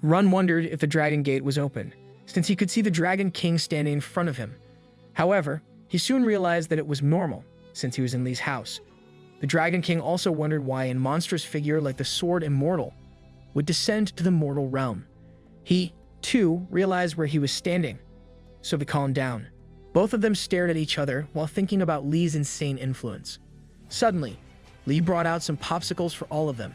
Run wondered if the Dragon Gate was open, since he could see the Dragon King standing in front of him. However, he soon realized that it was normal, since he was in Li's house. The Dragon King also wondered why a monstrous figure like the Sword Immortal would descend to the mortal realm. He, too, realized where he was standing, so he calmed down. Both of them stared at each other while thinking about Li's insane influence. Suddenly, Li brought out some popsicles for all of them.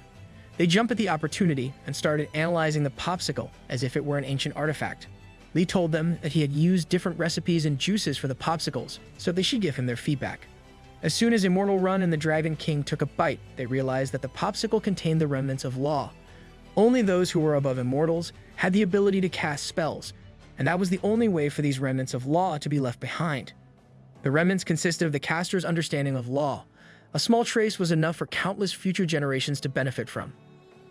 They jumped at the opportunity and started analyzing the popsicle as if it were an ancient artifact. Li told them that he had used different recipes and juices for the popsicles, so they should give him their feedback. As soon as Immortal Run and the Dragon King took a bite, they realized that the popsicle contained the remnants of law. Only those who were above Immortals had the ability to cast spells, and that was the only way for these remnants of law to be left behind. The remnants consisted of the caster's understanding of law. A small trace was enough for countless future generations to benefit from.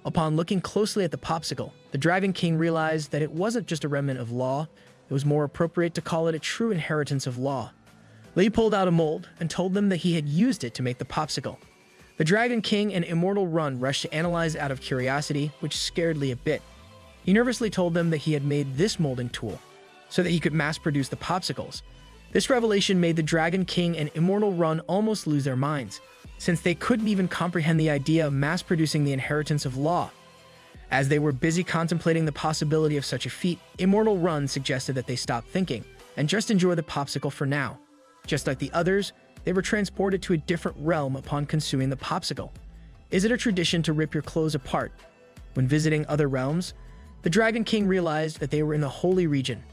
Upon looking closely at the popsicle, the Dragon King realized that it wasn't just a remnant of law, it was more appropriate to call it a true inheritance of law. Li pulled out a mold and told them that he had used it to make the popsicle. The Dragon King and Immortal Run rushed to analyze out of curiosity, which scared Li a bit. He nervously told them that he had made this molding tool so that he could mass-produce the popsicles. This revelation made the Dragon King and Immortal Run almost lose their minds, since they couldn't even comprehend the idea of mass-producing the inheritance of law. As they were busy contemplating the possibility of such a feat, Immortal Run suggested that they stop thinking and just enjoy the popsicle for now. Just like the others, they were transported to a different realm upon consuming the popsicle. Is it a tradition to rip your clothes apart? When visiting other realms, the Dragon King realized that they were in the Holy Region.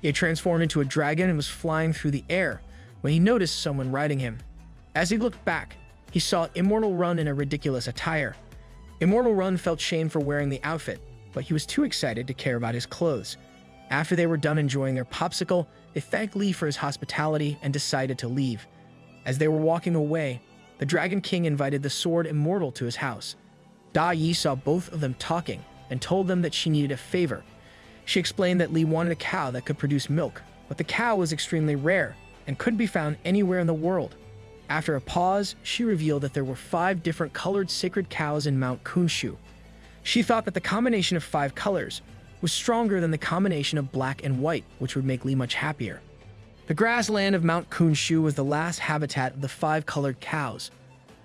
He had transformed into a dragon and was flying through the air when he noticed someone riding him. As he looked back, he saw Immortal Run in a ridiculous attire. Immortal Run felt shame for wearing the outfit, but he was too excited to care about his clothes. After they were done enjoying their popsicle, they thanked Li for his hospitality and decided to leave. As they were walking away, the Dragon King invited the Sword Immortal to his house. Da Yi saw both of them talking and told them that she needed a favor. She explained that Li wanted a cow that could produce milk, but the cow was extremely rare and couldn't be found anywhere in the world. After a pause, she revealed that there were 5 different colored sacred cows in Mount Kunshu. She thought that the combination of 5 colors was stronger than the combination of black and white, which would make Li much happier. The grassland of Mount Kunshu was the last habitat of the 5 colored cows.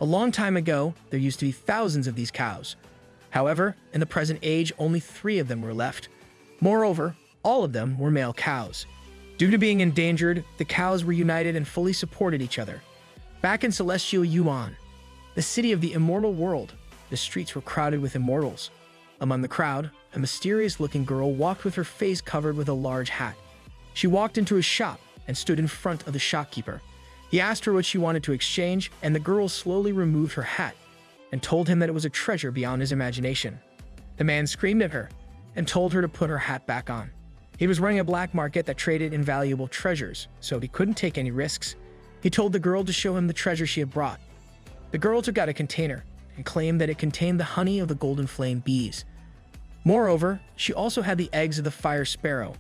A long time ago, there used to be thousands of these cows. However, in the present age, only 3 of them were left. Moreover, all of them were male cows. Due to being endangered, the cows were united and fully supported each other. Back in Celestial Yuan, the city of the immortal world, the streets were crowded with immortals. Among the crowd, a mysterious-looking girl walked with her face covered with a large hat. She walked into a shop and stood in front of the shopkeeper. He asked her what she wanted to exchange, and the girl slowly removed her hat and told him that it was a treasure beyond his imagination. The man screamed at her and told her to put her hat back on. He was running a black market that traded invaluable treasures, so he couldn't take any risks. He told the girl to show him the treasure she had brought. The girl took out a container and claimed that it contained the honey of the golden flame bees. Moreover, she also had the eggs of the fire sparrow.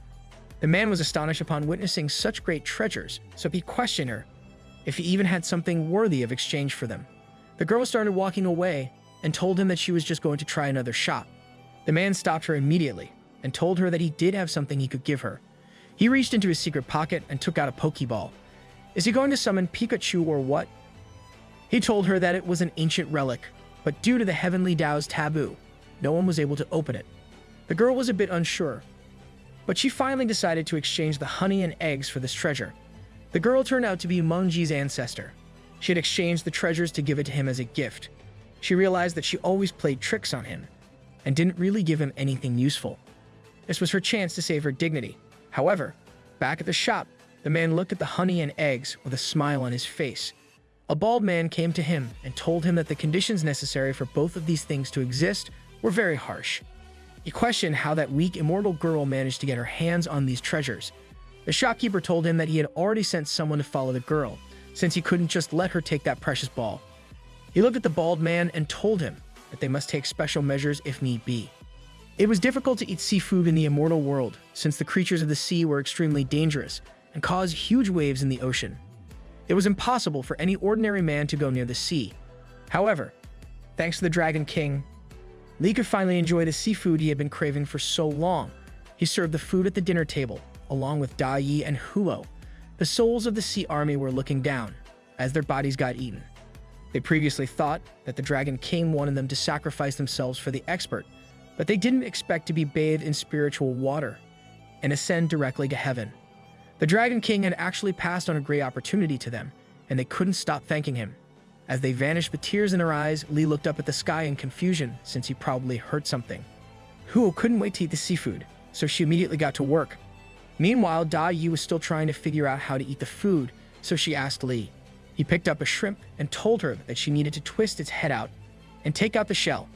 The man was astonished upon witnessing such great treasures, so he questioned her if he even had something worthy of exchange for them. The girl started walking away and told him that she was just going to try another shop. The man stopped her immediately and told her that he did have something he could give her. He reached into his secret pocket and took out a Pokeball. Is he going to summon Pikachu or what? He told her that it was an ancient relic, but due to the Heavenly Tao's taboo, no one was able to open it. The girl was a bit unsure, but she finally decided to exchange the honey and eggs for this treasure. The girl turned out to be Mengji's ancestor. She had exchanged the treasures to give it to him as a gift. She realized that she always played tricks on him and didn't really give him anything useful. This was her chance to save her dignity. However, back at the shop, the man looked at the honey and eggs with a smile on his face. A bald man came to him and told him that the conditions necessary for both of these things to exist were very harsh. He questioned how that weak immortal girl managed to get her hands on these treasures. The shopkeeper told him that he had already sent someone to follow the girl, since he couldn't just let her take that precious ball. He looked at the bald man and told him that they must take special measures if need be. It was difficult to eat seafood in the immortal world, since the creatures of the sea were extremely dangerous and caused huge waves in the ocean. It was impossible for any ordinary man to go near the sea. However, thanks to the Dragon King, Li could finally enjoy the seafood he had been craving for so long. He served the food at the dinner table, along with Da Yi and Huo. The souls of the sea army were looking down, as their bodies got eaten. They previously thought that the Dragon King wanted them to sacrifice themselves for the expert, but they didn't expect to be bathed in spiritual water and ascend directly to heaven. The Dragon King had actually passed on a great opportunity to them, and they couldn't stop thanking him. As they vanished with tears in their eyes, Li looked up at the sky in confusion, since he probably heard something. Huo couldn't wait to eat the seafood, so she immediately got to work. Meanwhile, Da Yi was still trying to figure out how to eat the food, so she asked Li. He picked up a shrimp and told her that she needed to twist its head out and take out the shell.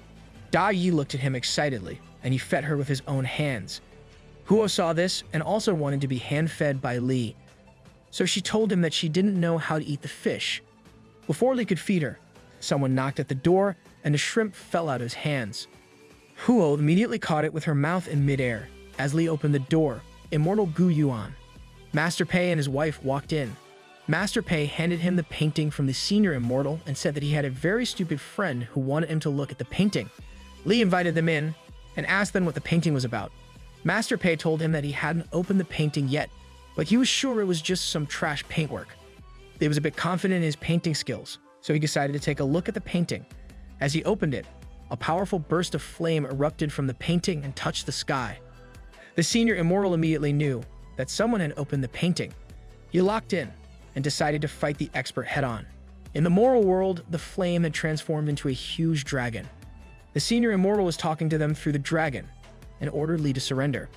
Da Yi looked at him excitedly, and he fed her with his own hands. Huo saw this and also wanted to be hand-fed by Li, so she told him that she didn't know how to eat the fish. Before Li could feed her, someone knocked at the door and the shrimp fell out of his hands. Huo immediately caught it with her mouth in midair. As Li opened the door, Immortal Gu Yuan, Master Pei and his wife walked in. Master Pei handed him the painting from the senior immortal and said that he had a very stupid friend who wanted him to look at the painting. Li invited them in and asked them what the painting was about. Master Pei told him that he hadn't opened the painting yet, but he was sure it was just some trash paintwork. He was a bit confident in his painting skills, so he decided to take a look at the painting. As he opened it, a powerful burst of flame erupted from the painting and touched the sky. The senior immortal immediately knew that someone had opened the painting. He locked in and decided to fight the expert head-on. In the moral world, the flame had transformed into a huge dragon. The senior immortal was talking to them through the dragon and ordered Li to surrender.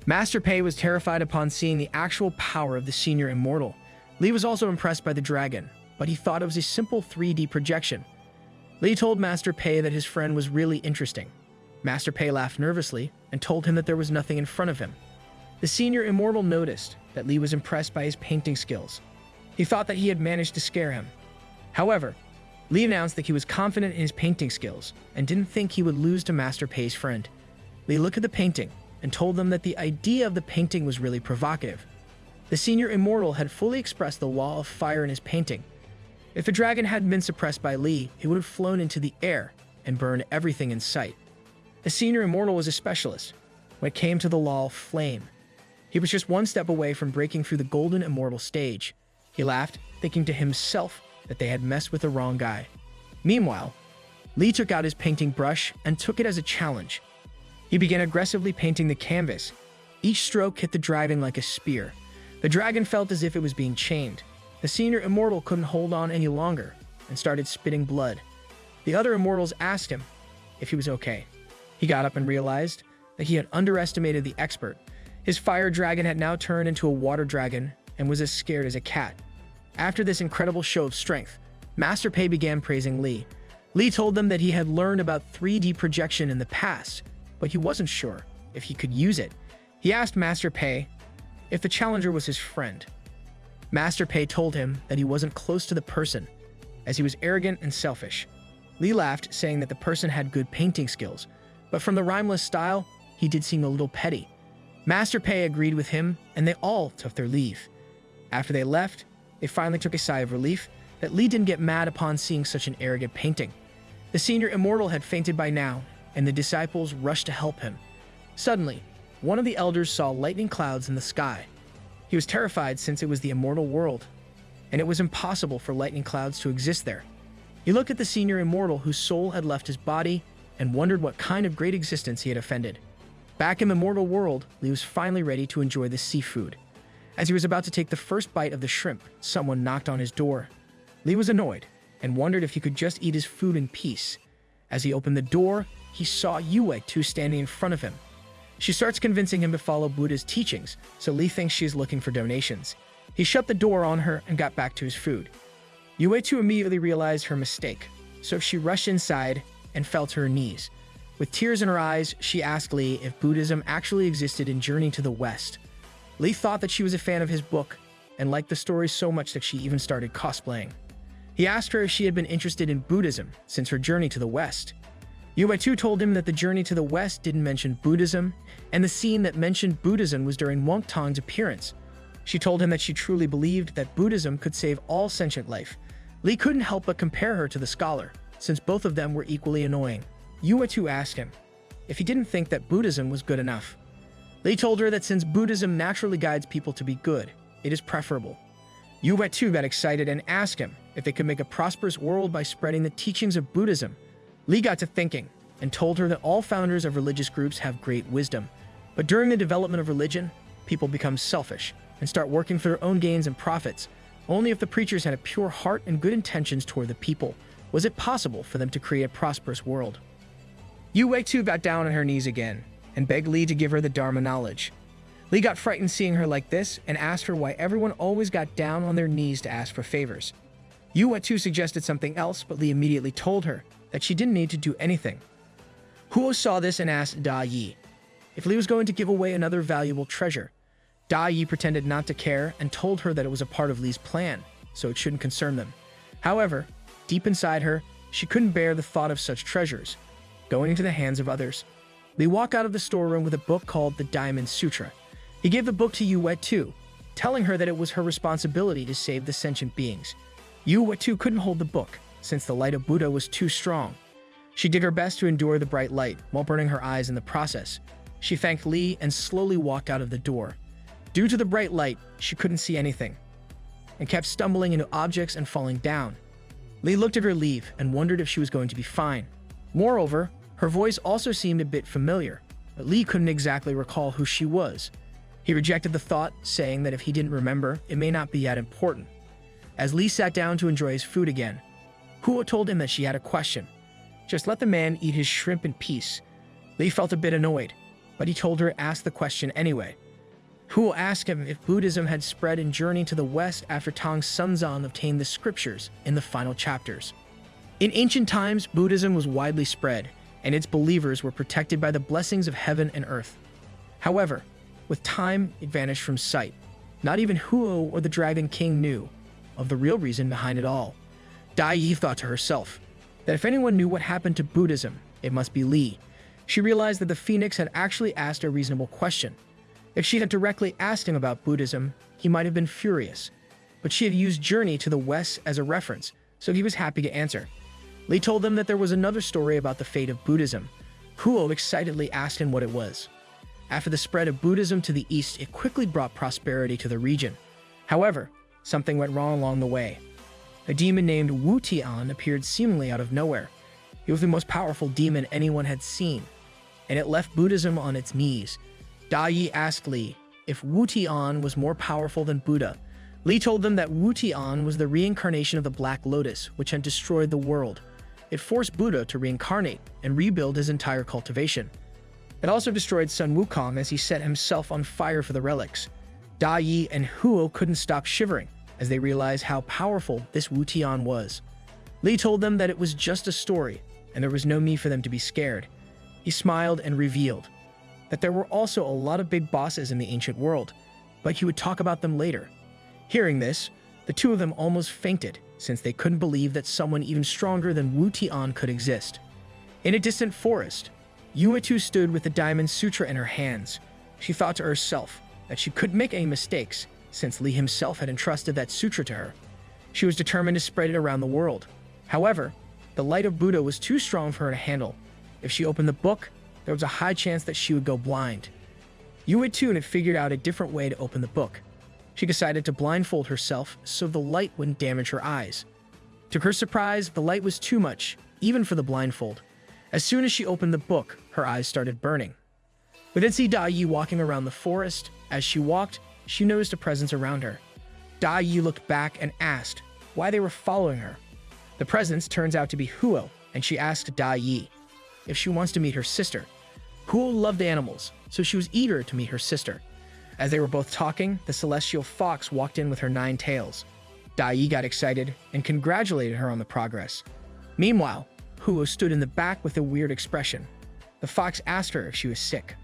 Master Pei was terrified upon seeing the actual power of the senior immortal. Li was also impressed by the dragon, but he thought it was a simple 3D projection. Li told Master Pei that his friend was really interesting. Master Pei laughed nervously and told him that there was nothing in front of him. The senior immortal noticed that Li was impressed by his painting skills. He thought that he had managed to scare him. However, Li announced that he was confident in his painting skills and didn't think he would lose to Master Pei's friend. Li looked at the painting and told them that the idea of the painting was really provocative. The senior immortal had fully expressed the law of fire in his painting. If the dragon hadn't been suppressed by Li, it would have flown into the air and burned everything in sight. The senior immortal was a specialist when it came to the law of flame. He was just one step away from breaking through the golden immortal stage. He laughed, thinking to himself that they had messed with the wrong guy. Meanwhile, Li took out his painting brush and took it as a challenge. He began aggressively painting the canvas. Each stroke hit the dragon like a spear. The dragon felt as if it was being chained. The senior immortal couldn't hold on any longer and started spitting blood. The other immortals asked him if he was okay. He got up and realized that he had underestimated the expert. His fire dragon had now turned into a water dragon and was as scared as a cat. After this incredible show of strength, Master Pei began praising Li. Li told them that he had learned about 3D projection in the past, but he wasn't sure if he could use it. He asked Master Pei if the challenger was his friend. Master Pei told him that he wasn't close to the person, as he was arrogant and selfish. Li laughed, saying that the person had good painting skills, but from the rhymeless style, he did seem a little petty. Master Pei agreed with him, and they all took their leave. After they left, they finally took a sigh of relief that Li didn't get mad upon seeing such an arrogant painting. The senior immortal had fainted by now, and the disciples rushed to help him. Suddenly, one of the elders saw lightning clouds in the sky. He was terrified since it was the immortal world, and it was impossible for lightning clouds to exist there. He looked at the senior immortal whose soul had left his body and wondered what kind of great existence he had offended. Back in the mortal world, Li was finally ready to enjoy the seafood. As he was about to take the first bite of the shrimp, someone knocked on his door. Li was annoyed and wondered if he could just eat his food in peace. As he opened the door, he saw Yue Tu standing in front of him. She starts convincing him to follow Buddha's teachings, so Li thinks she is looking for donations. He shut the door on her and got back to his food. Yue Tu immediately realized her mistake, so she rushed inside and fell to her knees. With tears in her eyes, she asked Li if Buddhism actually existed in Journey to the West. Li thought that she was a fan of his book and liked the story so much that she even started cosplaying. He asked her if she had been interested in Buddhism since her journey to the West. Yue Tu told him that the journey to the West didn't mention Buddhism, and the scene that mentioned Buddhism was during Wang Tong's appearance. She told him that she truly believed that Buddhism could save all sentient life. Li couldn't help but compare her to the scholar, since both of them were equally annoying. Yuetu asked him if he didn't think that Buddhism was good enough. Li told her that since Buddhism naturally guides people to be good, it is preferable. Yuetu got excited and asked him if they could make a prosperous world by spreading the teachings of Buddhism. Li got to thinking and told her that all founders of religious groups have great wisdom, but during the development of religion, people become selfish and start working for their own gains and profits. Only if the preachers had a pure heart and good intentions toward the people was it possible for them to create a prosperous world. Yuetu got down on her knees again and begged Li to give her the Dharma knowledge. Li got frightened seeing her like this and asked her why everyone always got down on their knees to ask for favors. Yuetu suggested something else, but Li immediately told her that she didn't need to do anything. Huo saw this and asked Da Yi if Li was going to give away another valuable treasure. Da Yi pretended not to care and told her that it was a part of Li's plan, so it shouldn't concern them. However, deep inside her, she couldn't bear the thought of such treasures going into the hands of others. Li walked out of the storeroom with a book called the Diamond Sutra. He gave the book to Yuetu, telling her that it was her responsibility to save the sentient beings. Yuetu couldn't hold the book, since the light of Buddha was too strong. She did her best to endure the bright light, while burning her eyes in the process. She thanked Li and slowly walked out of the door. Due to the bright light, she couldn't see anything, and kept stumbling into objects and falling down. Li looked at her leave and wondered if she was going to be fine. Moreover, her voice also seemed a bit familiar, but Li couldn't exactly recall who she was. He rejected the thought, saying that if he didn't remember, it may not be that important. As Li sat down to enjoy his food again, Huo told him that she had a question. Just let the man eat his shrimp in peace. Li felt a bit annoyed, but he told her to ask the question anyway. Huo asked him if Buddhism had spread and journeyed to the west after Tang Sunzan obtained the scriptures in the final chapters. In ancient times, Buddhism was widely spread, and its believers were protected by the blessings of heaven and earth. However, with time, it vanished from sight. Not even Huo or the Dragon King knew of the real reason behind it all. Da Yi thought to herself that if anyone knew what happened to Buddhism, it must be Li. She realized that the Phoenix had actually asked a reasonable question. If she had directly asked him about Buddhism, he might have been furious. But she had used Journey to the West as a reference, so he was happy to answer. Li told them that there was another story about the fate of Buddhism. Huo excitedly asked him what it was. After the spread of Buddhism to the east, it quickly brought prosperity to the region. However, something went wrong along the way. A demon named Wu Tian appeared seemingly out of nowhere. He was the most powerful demon anyone had seen, and it left Buddhism on its knees. Da Yi asked Li if Wu Tian was more powerful than Buddha. Li told them that Wu Tian was the reincarnation of the Black Lotus, which had destroyed the world. It forced Buddha to reincarnate and rebuild his entire cultivation. It also destroyed Sun Wukong as he set himself on fire for the relics. Da Yi and Huo couldn't stop shivering as they realized how powerful this Wu Tian was. Li told them that it was just a story and there was no need for them to be scared. He smiled and revealed that there were also a lot of big bosses in the ancient world, but he would talk about them later. Hearing this, the two of them almost fainted since they couldn't believe that someone even stronger than Wu Tian could exist. In a distant forest, Yuetu stood with the Diamond Sutra in her hands. She thought to herself that she couldn't make any mistakes since Li himself had entrusted that sutra to her. She was determined to spread it around the world. However, the light of Buddha was too strong for her to handle. If she opened the book, there was a high chance that she would go blind. Yuetu had figured out a different way to open the book. She decided to blindfold herself so the light wouldn't damage her eyes. To her surprise, the light was too much, even for the blindfold. As soon as she opened the book, her eyes started burning. We then see Da Yi walking around the forest. As she walked, she noticed a presence around her. Da Yi looked back and asked why they were following her. The presence turns out to be Huo, and she asked Da Yi if she wants to meet her sister. Huo loved animals, so she was eager to meet her sister. As they were both talking, the celestial fox walked in with her 9 tails. Da Yi got excited and congratulated her on the progress. Meanwhile, Huo stood in the back with a weird expression. The fox asked her if she was sick.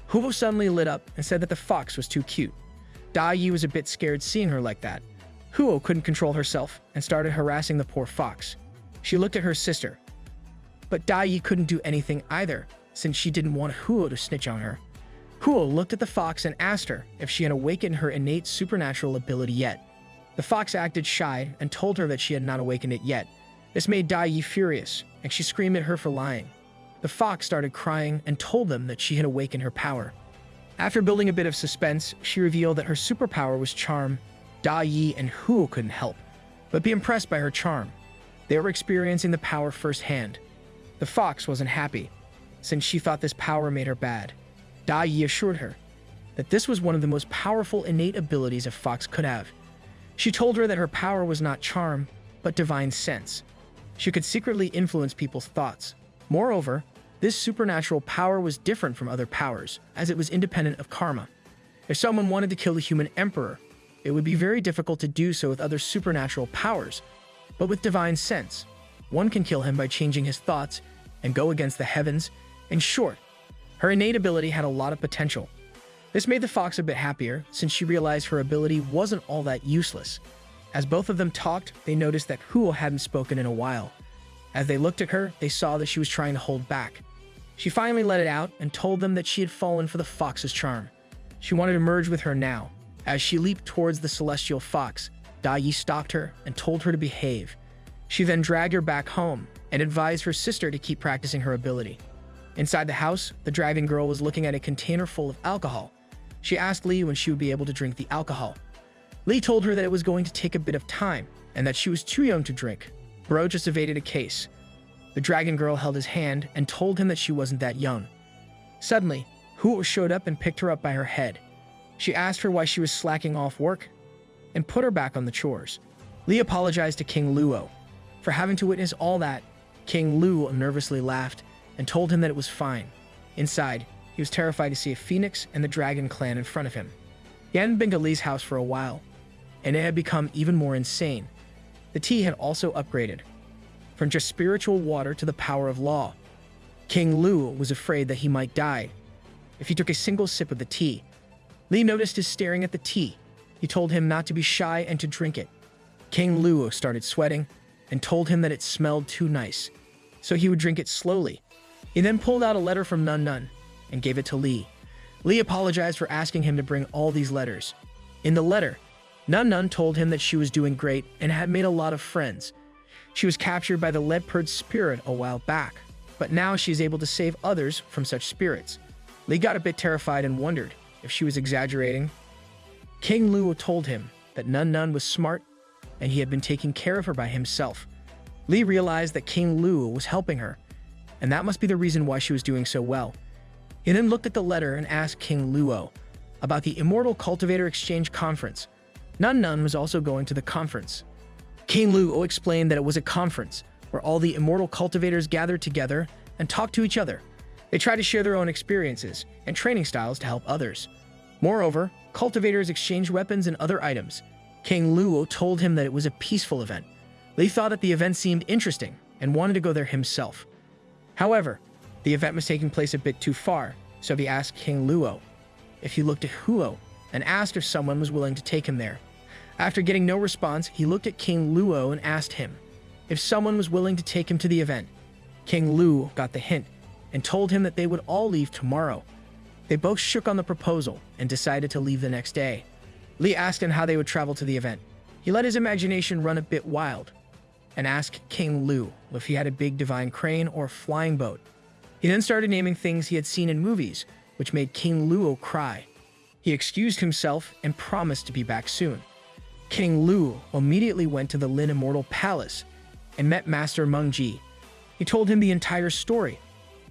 Huo suddenly lit up and said that the fox was too cute. Da Yi was a bit scared seeing her like that. Huo couldn't control herself and started harassing the poor fox. She looked at her sister, but Da Yi couldn't do anything either since she didn't want Huo to snitch on her. Huo looked at the fox and asked her if she had awakened her innate supernatural ability yet. The fox acted shy and told her that she had not awakened it yet. This made Da Yi furious, and she screamed at her for lying. the fox started crying and told them that she had awakened her power. After building a bit of suspense, she revealed that her superpower was charm. Da Yi and Huo couldn't help but be impressed by her charm. They were experiencing the power firsthand. The fox wasn't happy, since she thought this power made her bad. Da Yi assured her that this was one of the most powerful innate abilities a fox could have. She told her that her power was not charm, but divine sense. She could secretly influence people's thoughts. Moreover, this supernatural power was different from other powers, as it was independent of karma. If someone wanted to kill the human emperor, it would be very difficult to do so with other supernatural powers. But with divine sense, one can kill him by changing his thoughts and go against the heavens. In short, her innate ability had a lot of potential. This made the fox a bit happier, since she realized her ability wasn't all that useless. As both of them talked, they noticed that Huo hadn't spoken in a while. As they looked at her, they saw that she was trying to hold back. She finally let it out and told them that she had fallen for the fox's charm. She wanted to merge with her now. As she leaped towards the celestial fox, Da Yi stopped her and told her to behave. She then dragged her back home and advised her sister to keep practicing her ability. Inside the house, the dragon girl was looking at a container full of alcohol. She asked Li when she would be able to drink the alcohol. Li told her that it was going to take a bit of time and that she was too young to drink. Bro just evaded a case. The dragon girl held his hand and told him that she wasn't that young. Suddenly, Huo showed up and picked her up by her head. She asked her why she was slacking off work and put her back on the chores. Li apologized to King Luo for having to witness all that. King Luo nervously laughed and told him that it was fine. Inside, he was terrified to see a phoenix and the dragon clan in front of him. He hadn't been to Li's house for a while, and it had become even more insane. The tea had also upgraded from just spiritual water to the power of law. King Luo was afraid that he might die if he took a single sip of the tea. Li noticed his staring at the tea. He told him not to be shy and to drink it. King Luo started sweating and told him that it smelled too nice, so he would drink it slowly. He then pulled out a letter from Nun Nun and gave it to Li. Li apologized for asking him to bring all these letters. In the letter, Nun Nun told him that she was doing great and had made a lot of friends. She was captured by the leopard spirit a while back, but now she's able to save others from such spirits. Li got a bit terrified and wondered if she was exaggerating. King Luo told him that Nun Nun was smart and he had been taking care of her by himself. Li realized that King Luo was helping her, and that must be the reason why she was doing so well. He then looked at the letter and asked King Luo about the Immortal Cultivator Exchange Conference. Nun Nun was also going to the conference. King Luo explained that it was a conference where all the immortal cultivators gathered together and talked to each other. They tried to share their own experiences and training styles to help others. Moreover, cultivators exchanged weapons and other items. King Luo told him that it was a peaceful event. Li thought that the event seemed interesting and wanted to go there himself. However, the event was taking place a bit too far, so he asked King Luo if he looked at Huo and asked if someone was willing to take him there. After getting no response, he looked at King Luo and asked him if someone was willing to take him to the event. King Luo got the hint and told him that they would all leave tomorrow. They both shook on the proposal and decided to leave the next day. Li asked him how they would travel to the event. He let his imagination run a bit wild and asked King Lu if he had a big divine crane or a flying boat. He then started naming things he had seen in movies, which made King Luo cry. He excused himself and promised to be back soon. King Luo immediately went to the Lin Immortal Palace and met Master Mengji. He told him the entire story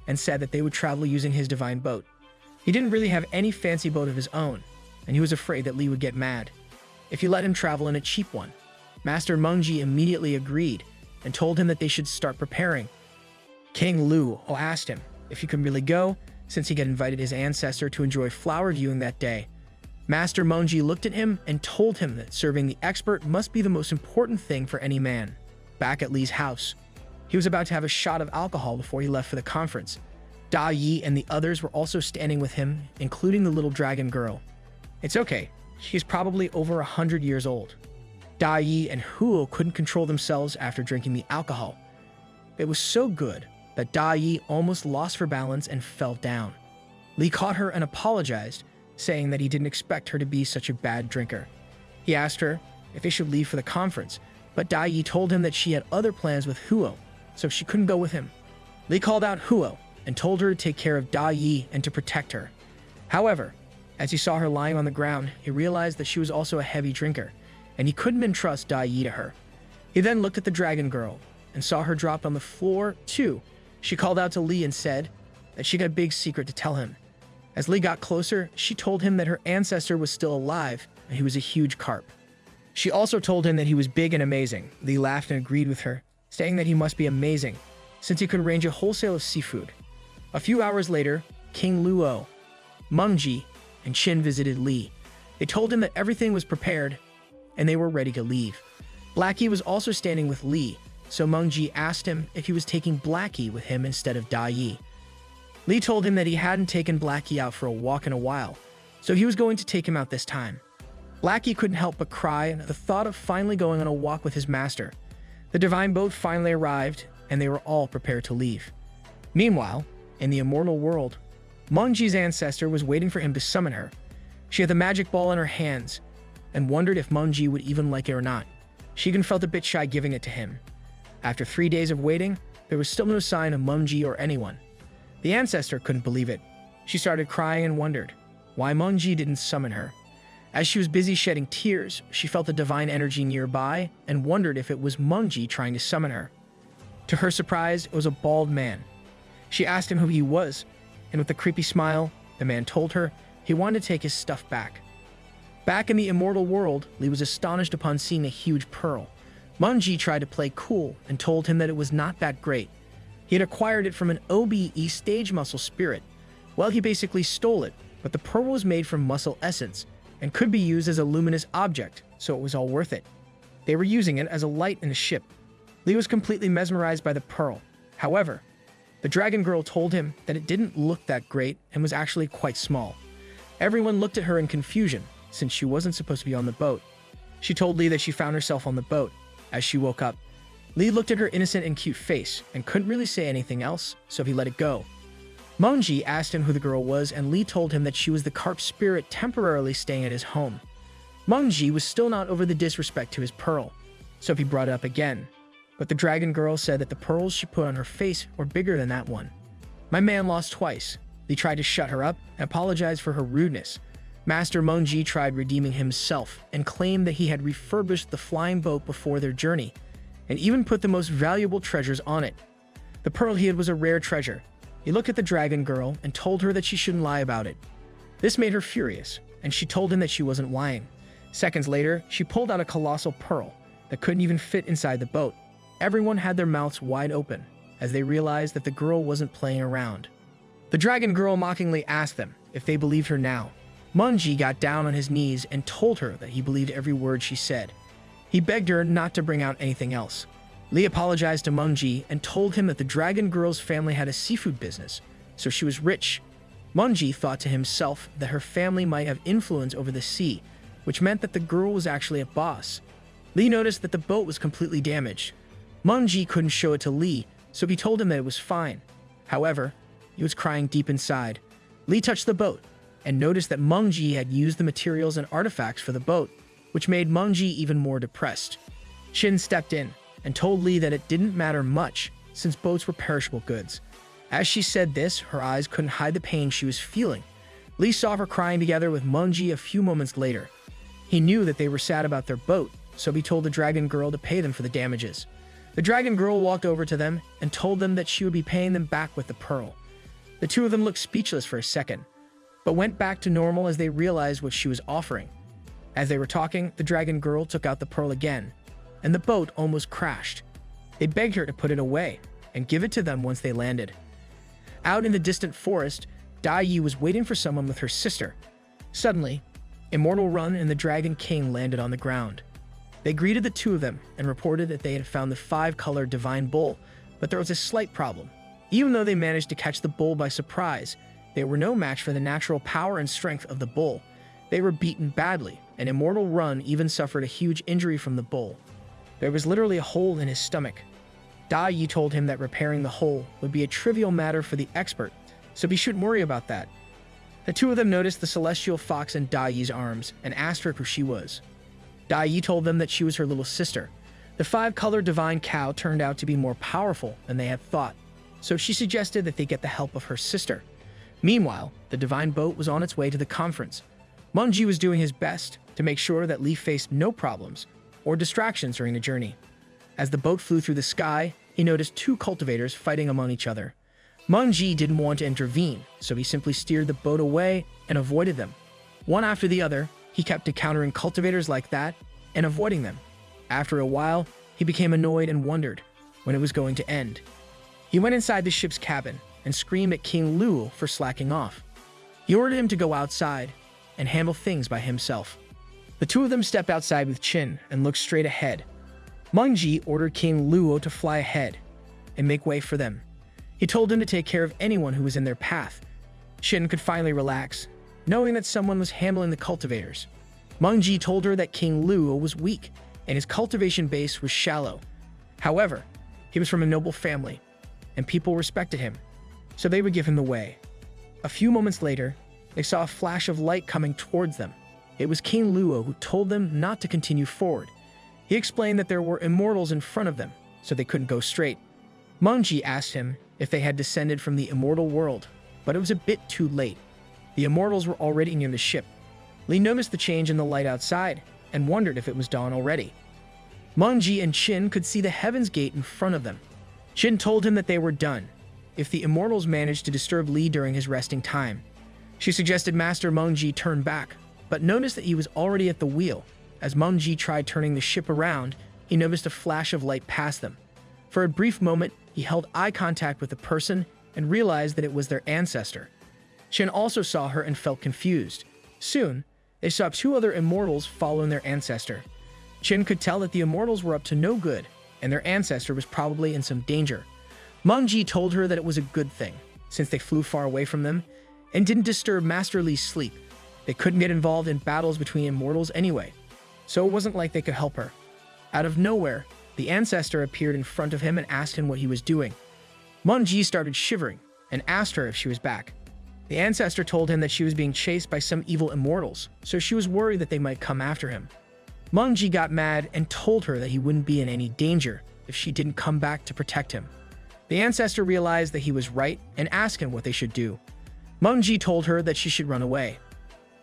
and said that they would travel using his divine boat. He didn't really have any fancy boat of his own, and he was afraid that Li would get mad if he let him travel in a cheap one. Master Mengji immediately agreed and told him that they should start preparing. King Luo asked him if he could really go, since he had invited his ancestor to enjoy flower viewing that day. Master Mengji looked at him and told him that serving the expert must be the most important thing for any man. Back at Li's house, he was about to have a shot of alcohol before he left for the conference. Da Yi and the others were also standing with him, including the little dragon girl. It's okay, she's probably over 100 years old. Da Yi and Huo couldn't control themselves after drinking the alcohol. It was so good that Da Yi almost lost her balance and fell down. Li caught her and apologized, saying that he didn't expect her to be such a bad drinker. He asked her if they should leave for the conference, but Da Yi told him that she had other plans with Huo, so she couldn't go with him. Li called out Huo and told her to take care of Da Yi and to protect her. However, as he saw her lying on the ground, he realized that she was also a heavy drinker, and he couldn't entrust Da Yi to her. He then looked at the dragon girl and saw her dropped on the floor too. She called out to Lee and said that she got a big secret to tell him. As Lee got closer, she told him that her ancestor was still alive and he was a huge carp. She also told him that he was big and amazing. Lee laughed and agreed with her, saying that he must be amazing since he could arrange a wholesale of seafood. A few hours later, King Luo, Mengji, and Qin visited Lee. They told him that everything was prepared and they were ready to leave. Blackie was also standing with Lee, so Mengji asked him if he was taking Blackie with him instead of Da Yi. Lee told him that he hadn't taken Blackie out for a walk in a while, so he was going to take him out this time. Blackie couldn't help but cry at the thought of finally going on a walk with his master. The divine boat finally arrived, and they were all prepared to leave. Meanwhile, in the immortal world, Mengji's ancestor was waiting for him to summon her. She had the magic ball in her hands, and wondered if Mengji would even like it or not. She even felt a bit shy giving it to him. After 3 days of waiting, there was still no sign of Mengji or anyone. The ancestor couldn't believe it. She started crying and wondered why Mengji didn't summon her. As she was busy shedding tears, she felt a divine energy nearby and wondered if it was Mengji trying to summon her. To her surprise, it was a bald man. She asked him who he was, and with a creepy smile, the man told her he wanted to take his stuff back. Back in the immortal world, Lee was astonished upon seeing a huge pearl. Mengji tried to play cool and told him that it was not that great. He had acquired it from an OBE stage muscle spirit. Well, he basically stole it, but the pearl was made from muscle essence and could be used as a luminous object, so it was all worth it. They were using it as a light in a ship. Lee was completely mesmerized by the pearl. However, the dragon girl told him that it didn't look that great and was actually quite small. Everyone looked at her in confusion, since she wasn't supposed to be on the boat. She told Lee that she found herself on the boat. As she woke up, Lee looked at her innocent and cute face and couldn't really say anything else, so he let it go. Mengji asked him who the girl was, and Lee told him that she was the carp spirit temporarily staying at his home. Mengji was still not over the disrespect to his pearl, so he brought it up again. But the dragon girl said that the pearls she put on her face were bigger than that one. My man lost twice. Lee tried to shut her up and apologized for her rudeness. Master Mengji tried redeeming himself and claimed that he had refurbished the flying boat before their journey, and even put the most valuable treasures on it. The pearl he had was a rare treasure. He looked at the dragon girl and told her that she shouldn't lie about it. This made her furious, and she told him that she wasn't lying. Seconds later, she pulled out a colossal pearl that couldn't even fit inside the boat. Everyone had their mouths wide open as they realized that the girl wasn't playing around. The dragon girl mockingly asked them if they believed her now. Mengji got down on his knees and told her that he believed every word she said. He begged her not to bring out anything else. Lee apologized to Mengji and told him that the dragon girl's family had a seafood business, so she was rich. Mengji thought to himself that her family might have influence over the sea, which meant that the girl was actually a boss. Lee noticed that the boat was completely damaged. Mengji couldn't show it to Lee, so he told him that it was fine. However, he was crying deep inside. Lee touched the boat and noticed that Mengji had used the materials and artifacts for the boat, which made Mengji even more depressed. Qin stepped in and told Lee that it didn't matter much since boats were perishable goods. As she said this, her eyes couldn't hide the pain she was feeling. Lee saw her crying together with Mengji a few moments later. He knew that they were sad about their boat, so he told the dragon girl to pay them for the damages. The dragon girl walked over to them and told them that she would be paying them back with the pearl. The two of them looked speechless for a second, but went back to normal as they realized what she was offering. As they were talking, the dragon girl took out the pearl again, and the boat almost crashed. They begged her to put it away and give it to them once they landed. Out in the distant forest, Da Yi was waiting for someone with her sister. Suddenly, Immortal Run and the Dragon King landed on the ground. They greeted the two of them and reported that they had found the 5-colored divine bull, but there was a slight problem. Even though they managed to catch the bull by surprise, they were no match for the natural power and strength of the bull. They were beaten badly, and Immortal Run even suffered a huge injury from the bull. There was literally a hole in his stomach. Da Yi told him that repairing the hole would be a trivial matter for the expert, so he shouldn't worry about that. The two of them noticed the celestial fox in Da Yi's arms and asked her who she was. Da Yi told them that she was her little sister. The 5-colored divine cow turned out to be more powerful than they had thought. so she suggested that they get the help of her sister. Meanwhile, the divine boat was on its way to the conference. Mungji was doing his best to make sure that Lee faced no problems or distractions during the journey. As the boat flew through the sky, he noticed two cultivators fighting among each other. Mungji didn't want to intervene, so he simply steered the boat away and avoided them. One after the other, he kept encountering cultivators like that and avoiding them. After a while, he became annoyed and wondered when it was going to end. He went inside the ship's cabin and screamed at King Luo for slacking off. He ordered him to go outside and handle things by himself. The two of them stepped outside with Qin and looked straight ahead. Mungji ordered King Luo to fly ahead and make way for them. He told him to take care of anyone who was in their path. Qin could finally relax, knowing that someone was handling the cultivators. Mungji told her that King Luo was weak and his cultivation base was shallow. However, he was from a noble family, and people respected him, so they would give him the way. A few moments later, they saw a flash of light coming towards them. It was King Luo who told them not to continue forward. He explained that there were immortals in front of them, so they couldn't go straight. Mungji asked him if they had descended from the immortal world, but it was a bit too late. The immortals were already near the ship. Lee noticed the change in the light outside and wondered if it was dawn already. Mungji and Qin could see the heaven's gate in front of them. Qin told him that they were done if the immortals managed to disturb Lee during his resting time. She suggested Master Mungji turn back, but noticed that he was already at the wheel. As Mungji tried turning the ship around, he noticed a flash of light past them. For a brief moment, he held eye contact with the person and realized that it was their ancestor. Qin also saw her and felt confused. Soon, they saw two other immortals following their ancestor. Qin could tell that the immortals were up to no good, and their ancestor was probably in some danger. Mungji told her that it was a good thing, since they flew far away from them and didn't disturb Master Lee's sleep. They couldn't get involved in battles between immortals anyway, so it wasn't like they could help her. Out of nowhere, the ancestor appeared in front of him and asked him what he was doing. Mungji started shivering and asked her if she was back. The ancestor told him that she was being chased by some evil immortals, so she was worried that they might come after him. Mungji got mad and told her that he wouldn't be in any danger if she didn't come back to protect him. The ancestor realized that he was right and asked him what they should do. Mungji told her that she should run away.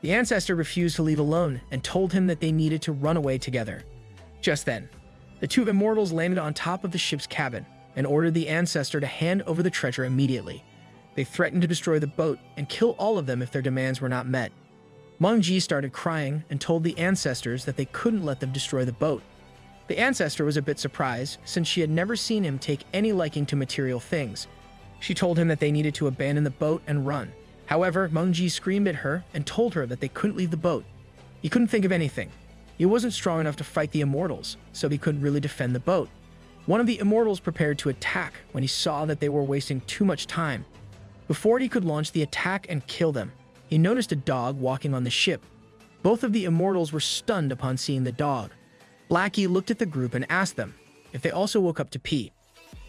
The ancestor refused to leave alone and told him that they needed to run away together. Just then, the two immortals landed on top of the ship's cabin and ordered the ancestor to hand over the treasure immediately. They threatened to destroy the boat and kill all of them if their demands were not met. Mungji started crying and told the ancestors that they couldn't let them destroy the boat. The ancestor was a bit surprised, since she had never seen him take any liking to material things. She told him that they needed to abandon the boat and run. However, Mungji screamed at her and told her that they couldn't leave the boat. He couldn't think of anything. He wasn't strong enough to fight the immortals, so he couldn't really defend the boat. One of the immortals prepared to attack when he saw that they were wasting too much time. Before he could launch the attack and kill them, he noticed a dog walking on the ship. Both of the immortals were stunned upon seeing the dog. Blackie looked at the group and asked them if they also woke up to pee.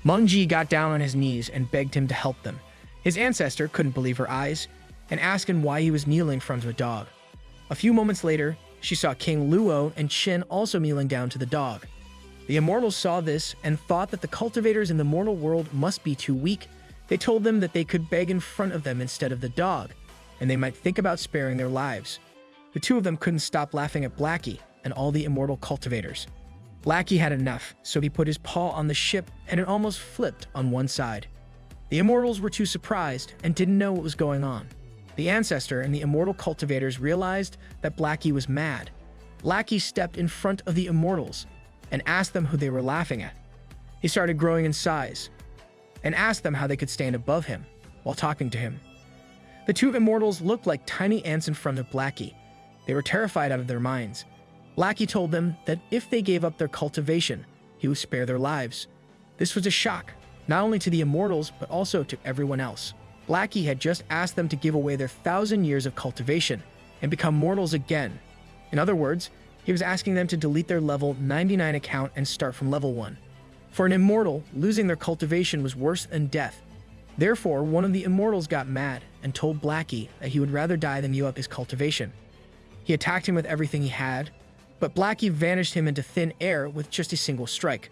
Mungji got down on his knees and begged him to help them. His ancestor couldn't believe her eyes and asked him why he was kneeling in front of a dog. A few moments later, she saw King Luo and Qin also kneeling down to the dog. The immortals saw this and thought that the cultivators in the mortal world must be too weak. They told them that they could beg in front of them instead of the dog, and they might think about sparing their lives. The two of them couldn't stop laughing at Blackie and all the immortal cultivators. Blackie had enough, so he put his paw on the ship and it almost flipped on one side. The immortals were too surprised and didn't know what was going on. The ancestor and the immortal cultivators realized that Blackie was mad. Blackie stepped in front of the immortals and asked them who they were laughing at. He started growing in size and asked them how they could stand above him while talking to him. The two immortals looked like tiny ants in front of Blackie. They were terrified out of their minds. Blackie told them that if they gave up their cultivation, he would spare their lives. This was a shock, not only to the immortals, but also to everyone else. Blackie had just asked them to give away their 1,000 years of cultivation and become mortals again. In other words, he was asking them to delete their level 99 account and start from level 1. For an immortal, losing their cultivation was worse than death. Therefore, one of the immortals got mad and told Blackie that he would rather die than give up his cultivation. He attacked him with everything he had, but Blackie vanished him into thin air with just a single strike.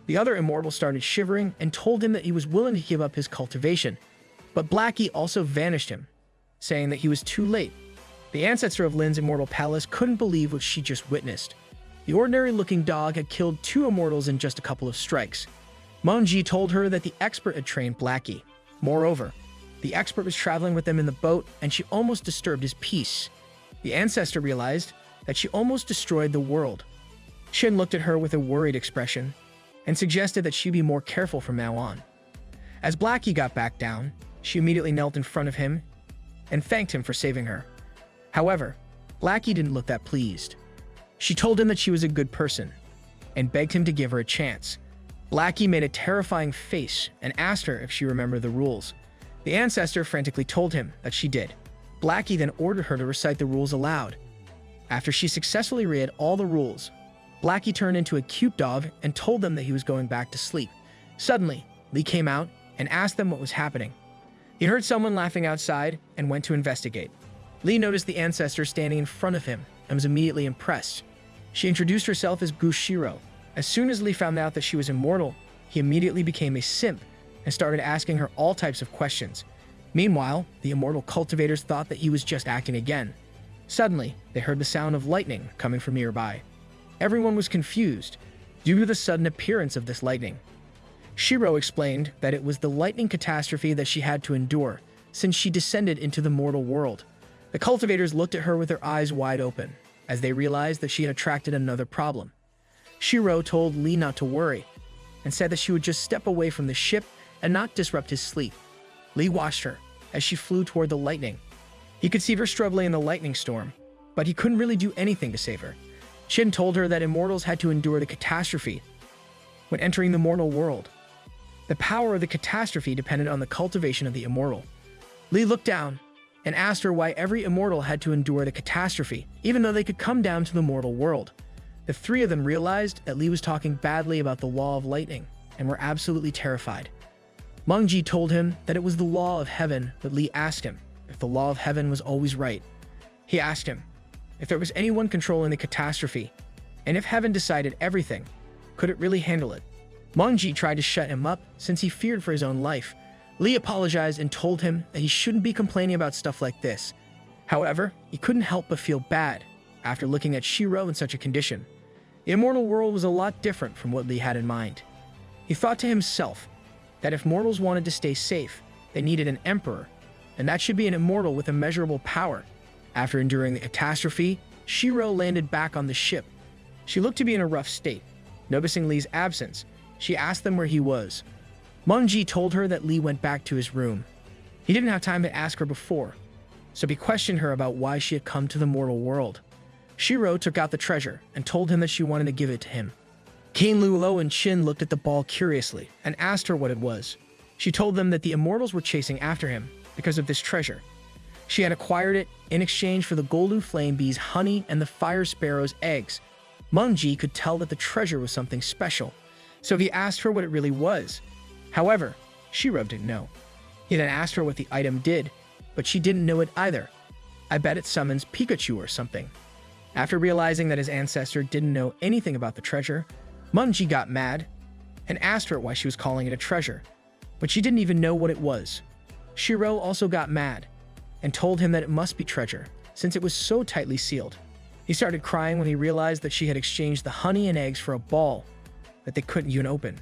The other immortal started shivering and told him that he was willing to give up his cultivation, but Blackie also vanished him, saying that he was too late. The ancestor of Lin's immortal palace couldn't believe what she just witnessed. The ordinary-looking dog had killed 2 immortals in just a couple of strikes. Mungji told her that the expert had trained Blackie. Moreover, the expert was traveling with them in the boat, and she almost disturbed his peace. The ancestor realized that she almost destroyed the world. Shin looked at her with a worried expression and suggested that she be more careful from now on. As Blackie got back down, she immediately knelt in front of him and thanked him for saving her. However, Blackie didn't look that pleased. She told him that she was a good person and begged him to give her a chance. Blackie made a terrifying face and asked her if she remembered the rules. The ancestor frantically told him that she did. Blackie then ordered her to recite the rules aloud. After she successfully read all the rules, Blackie turned into a cute dog and told them that he was going back to sleep. Suddenly, Lee came out and asked them what was happening. He heard someone laughing outside and went to investigate. Lee noticed the ancestor standing in front of him and was immediately impressed. She introduced herself as Gushiro. As soon as Lee found out that she was immortal, he immediately became a simp and started asking her all types of questions. Meanwhile, the immortal cultivators thought that he was just acting again. Suddenly, they heard the sound of lightning coming from nearby. Everyone was confused due to the sudden appearance of this lightning. Shiro explained that it was the lightning catastrophe that she had to endure since she descended into the mortal world. The cultivators looked at her with their eyes wide open as they realized that she had attracted another problem. Shiro told Lee not to worry and said that she would just step away from the ship and not disrupt his sleep. Lee watched her as she flew toward the lightning. He could see her struggling in the lightning storm, but he couldn't really do anything to save her. Shin told her that immortals had to endure the catastrophe when entering the mortal world. The power of the catastrophe depended on the cultivation of the immortal. Lee looked down and asked her why every immortal had to endure the catastrophe, even though they could come down to the mortal world. The 3 of them realized that Lee was talking badly about the law of lightning and were absolutely terrified. Mungji told him that it was the law of heaven, but Lee asked him if the law of heaven was always right. He asked him if there was anyone controlling the catastrophe, and if heaven decided everything, could it really handle it? Mungji tried to shut him up since he feared for his own life. Lee apologized and told him that he shouldn't be complaining about stuff like this. However, he couldn't help but feel bad after looking at Shiro in such a condition. The immortal world was a lot different from what Lee had in mind. He thought to himself that if mortals wanted to stay safe, they needed an emperor, and that should be an immortal with immeasurable power. After enduring the catastrophe, Shiro landed back on the ship. She looked to be in a rough state. Noticing Lee's absence, she asked them where he was. Mungji told her that Lee went back to his room. He didn't have time to ask her before, so he questioned her about why she had come to the mortal world. Shiro took out the treasure and told him that she wanted to give it to him. King Lulo and Shin looked at the ball curiously and asked her what it was. She told them that the immortals were chasing after him because of this treasure. She had acquired it in exchange for the Golden Flame Bee's honey and the Fire Sparrow's eggs. Mungji could tell that the treasure was something special, so he asked her what it really was. However, Shiro didn't know. He then asked her what the item did, but she didn't know it either. I bet it summons Pikachu or something. After realizing that his ancestor didn't know anything about the treasure, Mungji got mad and asked her why she was calling it a treasure, but she didn't even know what it was. Shiro also got mad and told him that it must be treasure, since it was so tightly sealed. He started crying when he realized that she had exchanged the honey and eggs for a ball that they couldn't even open.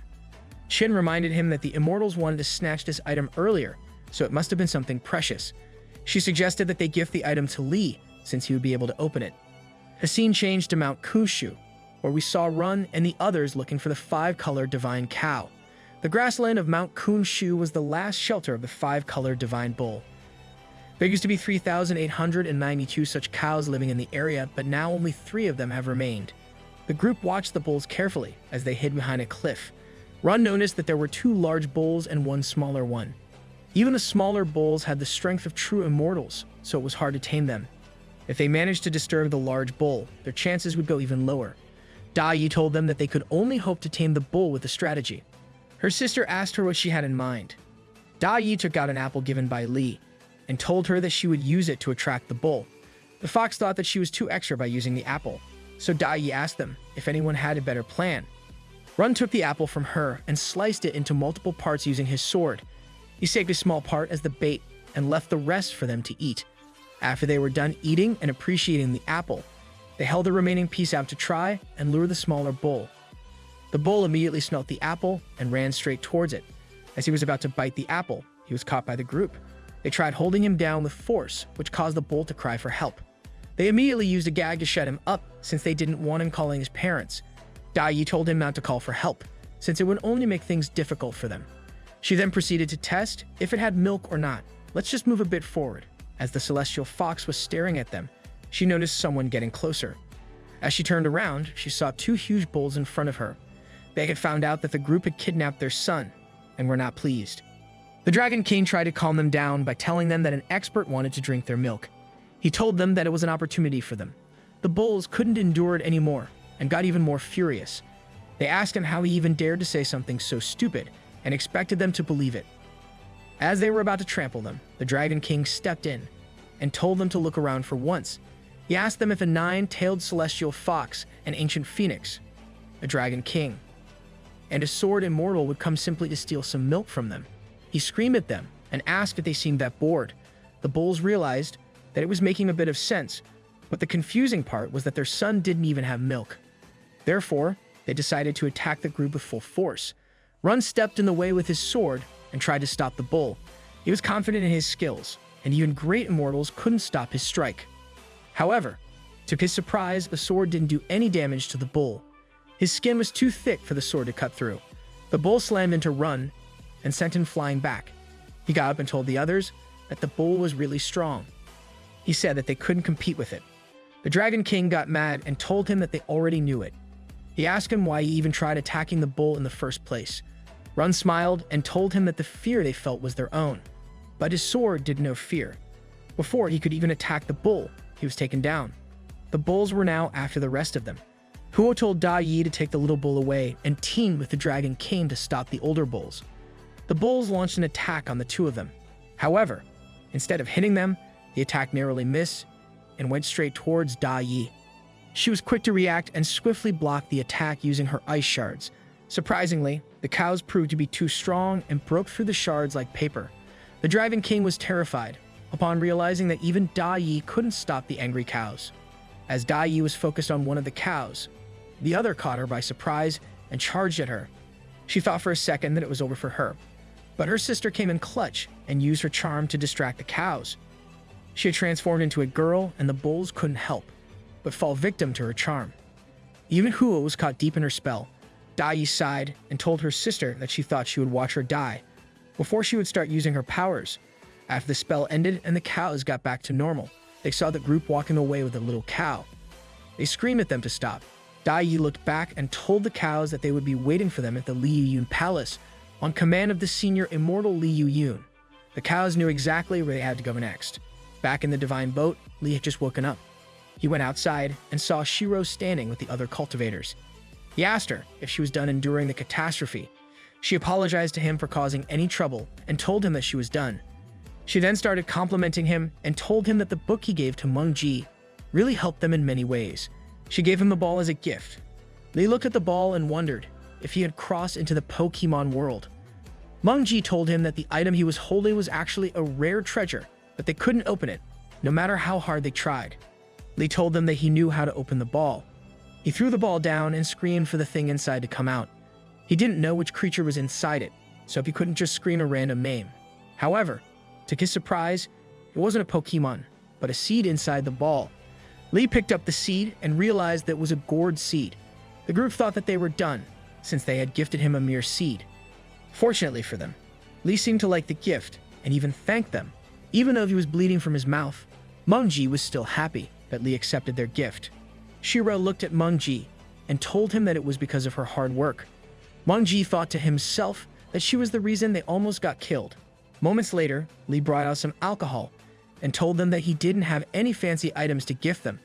Shin reminded him that the immortals wanted to snatch this item earlier, so it must have been something precious. She suggested that they gift the item to Lee, since he would be able to open it. The scene changed to Mount Kunshu, where we saw Run and the others looking for the 5-colored divine cow. The grassland of Mount Kunshu was the last shelter of the 5-colored divine bull. There used to be 3,892 such cows living in the area, but now only 3 of them have remained. The group watched the bulls carefully as they hid behind a cliff. Run noticed that there were 2 large bulls and 1 smaller one. Even the smaller bulls had the strength of true immortals, so it was hard to tame them. If they managed to disturb the large bull, their chances would go even lower. Dai told them that they could only hope to tame the bull with a strategy. Her sister asked her what she had in mind. Dai took out an apple given by Lee and told her that she would use it to attract the bull. The fox thought that she was too extra by using the apple, so Dai asked them if anyone had a better plan. Run took the apple from her and sliced it into multiple parts using his sword. He saved a small part as the bait and left the rest for them to eat. After they were done eating and appreciating the apple, they held the remaining piece out to try and lure the smaller bull. The bull immediately smelt the apple and ran straight towards it. As he was about to bite the apple, he was caught by the group. They tried holding him down with force, which caused the bull to cry for help. They immediately used a gag to shut him up since they didn't want him calling his parents. Dai told him not to call for help, since it would only make things difficult for them. She then proceeded to test if it had milk or not. Let's just move a bit forward. As the celestial fox was staring at them, she noticed someone getting closer. As she turned around, she saw two huge bulls in front of her. They had found out that the group had kidnapped their son, and were not pleased. The Dragon King tried to calm them down by telling them that an expert wanted to drink their milk. He told them that it was an opportunity for them. The bulls couldn't endure it anymore, and got even more furious. They asked him how he even dared to say something so stupid, and expected them to believe it. As they were about to trample them, the Dragon King stepped in, and told them to look around for once. He asked them if a 9-tailed celestial fox, an ancient phoenix, a Dragon King, and a sword immortal would come simply to steal some milk from them. He screamed at them and asked if they seemed that bored. The bulls realized that it was making a bit of sense, but the confusing part was that their son didn't even have milk. Therefore, they decided to attack the group with full force. Run stepped in the way with his sword and tried to stop the bull. He was confident in his skills, and even great immortals couldn't stop his strike. However, to his surprise, the sword didn't do any damage to the bull. His skin was too thick for the sword to cut through. The bull slammed into Run and sent him flying back. He got up and told the others that the bull was really strong. He said that they couldn't compete with it. The Dragon King got mad and told him that they already knew it. He asked him why he even tried attacking the bull in the first place. Run smiled and told him that the fear they felt was their own. But his sword did no fear. Before he could even attack the bull, he was taken down. The bulls were now after the rest of them. Huo told Da Yi to take the little bull away and team with the Dragon King to stop the older bulls. The bulls launched an attack on the two of them. However, instead of hitting them, the attack narrowly missed and went straight towards Da Yi. She was quick to react and swiftly blocked the attack using her ice shards. Surprisingly, the cows proved to be too strong and broke through the shards like paper. The Dragon King was terrified upon realizing that even Da Yi couldn't stop the angry cows. As Da Yi was focused on one of the cows, the other caught her by surprise and charged at her. She thought for a second that it was over for her, but her sister came in clutch and used her charm to distract the cows. She had transformed into a girl, and the bulls couldn't help but fall victim to her charm. Even Huo was caught deep in her spell. Da Yi sighed and told her sister that she thought she would watch her die before she would start using her powers. After the spell ended and the cows got back to normal, they saw the group walking away with a little cow. They screamed at them to stop. Da Yi looked back and told the cows that they would be waiting for them at the Li Yun Palace on command of the senior immortal Li Yun. The cows knew exactly where they had to go next. Back in the divine boat, Li had just woken up. He went outside and saw Shiro standing with the other cultivators. He asked her if she was done enduring the catastrophe. She apologized to him for causing any trouble and told him that she was done. She then started complimenting him and told him that the book he gave to Meng Ji really helped them in many ways. She gave him the ball as a gift. Li looked at the ball and wondered if he had crossed into the Pokemon world. Meng Ji told him that the item he was holding was actually a rare treasure, but they couldn't open it, no matter how hard they tried. Li told them that he knew how to open the ball. He threw the ball down and screamed for the thing inside to come out. He didn't know which creature was inside it, so he couldn't just scream a random name. However, to his surprise, it wasn't a Pokemon, but a seed inside the ball. Li picked up the seed and realized that it was a gourd seed. The group thought that they were done, since they had gifted him a mere seed. Fortunately for them, Li seemed to like the gift and even thanked them. Even though he was bleeding from his mouth, Meng Ji was still happy that Li accepted their gift. Shiro looked at Meng Ji and told him that it was because of her hard work. Meng Ji thought to himself that she was the reason they almost got killed. Moments later, Li brought out some alcohol and told them that he didn't have any fancy items to gift them,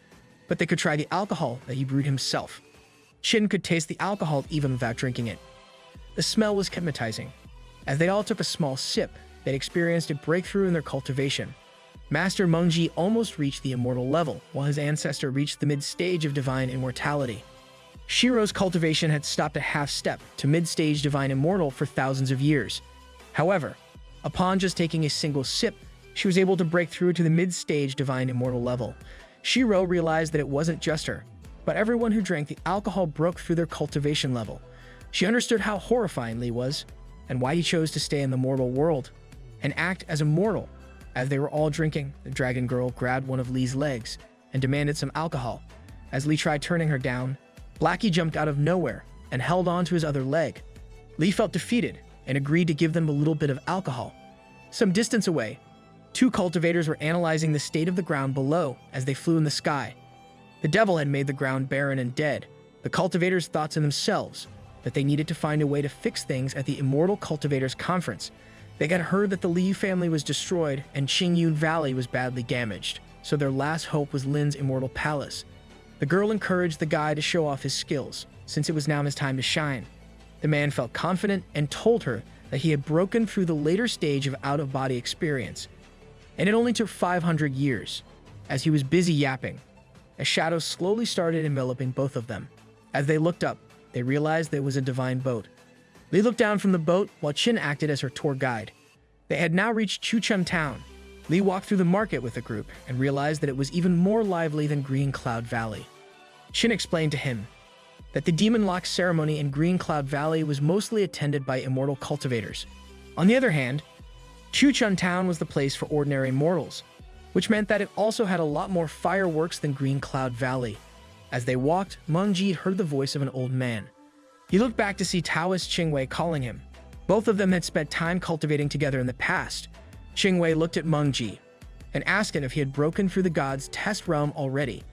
but they could try the alcohol that he brewed himself. Shin could taste the alcohol even without drinking it. The smell was hypnotizing. As they all took a small sip, they experienced a breakthrough in their cultivation. Master Meng Ji almost reached the immortal level, while his ancestor reached the mid-stage of divine immortality. Shiro's cultivation had stopped a half-step to mid-stage divine immortal for thousands of years. However, upon just taking a single sip, she was able to break through to the mid-stage divine immortal level. Shiro realized that it wasn't just her, but everyone who drank the alcohol broke through their cultivation level. She understood how horrifying Lee was, and why he chose to stay in the mortal world and act as a mortal. As they were all drinking, the dragon girl grabbed one of Lee's legs and demanded some alcohol. As Lee tried turning her down, Blackie jumped out of nowhere and held on to his other leg. Lee felt defeated and agreed to give them a little bit of alcohol. Some distance away, two cultivators were analyzing the state of the ground below as they flew in the sky. The devil had made the ground barren and dead. The cultivators thought to themselves that they needed to find a way to fix things at the Immortal Cultivators Conference. They had heard that the Li family was destroyed and Qingyun Valley was badly damaged, so their last hope was Lin's Immortal Palace. The girl encouraged the guy to show off his skills, since it was now his time to shine. The man felt confident and told her that he had broken through the later stage of out-of-body experience. And it only took 500 years. As he was busy yapping, a shadow slowly started enveloping both of them. As they looked up, they realized that it was a divine boat. Lee looked down from the boat while Qin acted as her tour guide. They had now reached Chuchun Town. Lee walked through the market with the group and realized that it was even more lively than Green Cloud Valley. Qin explained to him that the Demon Lock ceremony in Green Cloud Valley was mostly attended by immortal cultivators. On the other hand, Chuchun Town was the place for ordinary mortals, which meant that it also had a lot more fireworks than Green Cloud Valley. As they walked, Mengji heard the voice of an old man. He looked back to see Taoist Qingwei calling him. Both of them had spent time cultivating together in the past. Qingwei looked at Mengji and asked him if he had broken through the god's test realm already.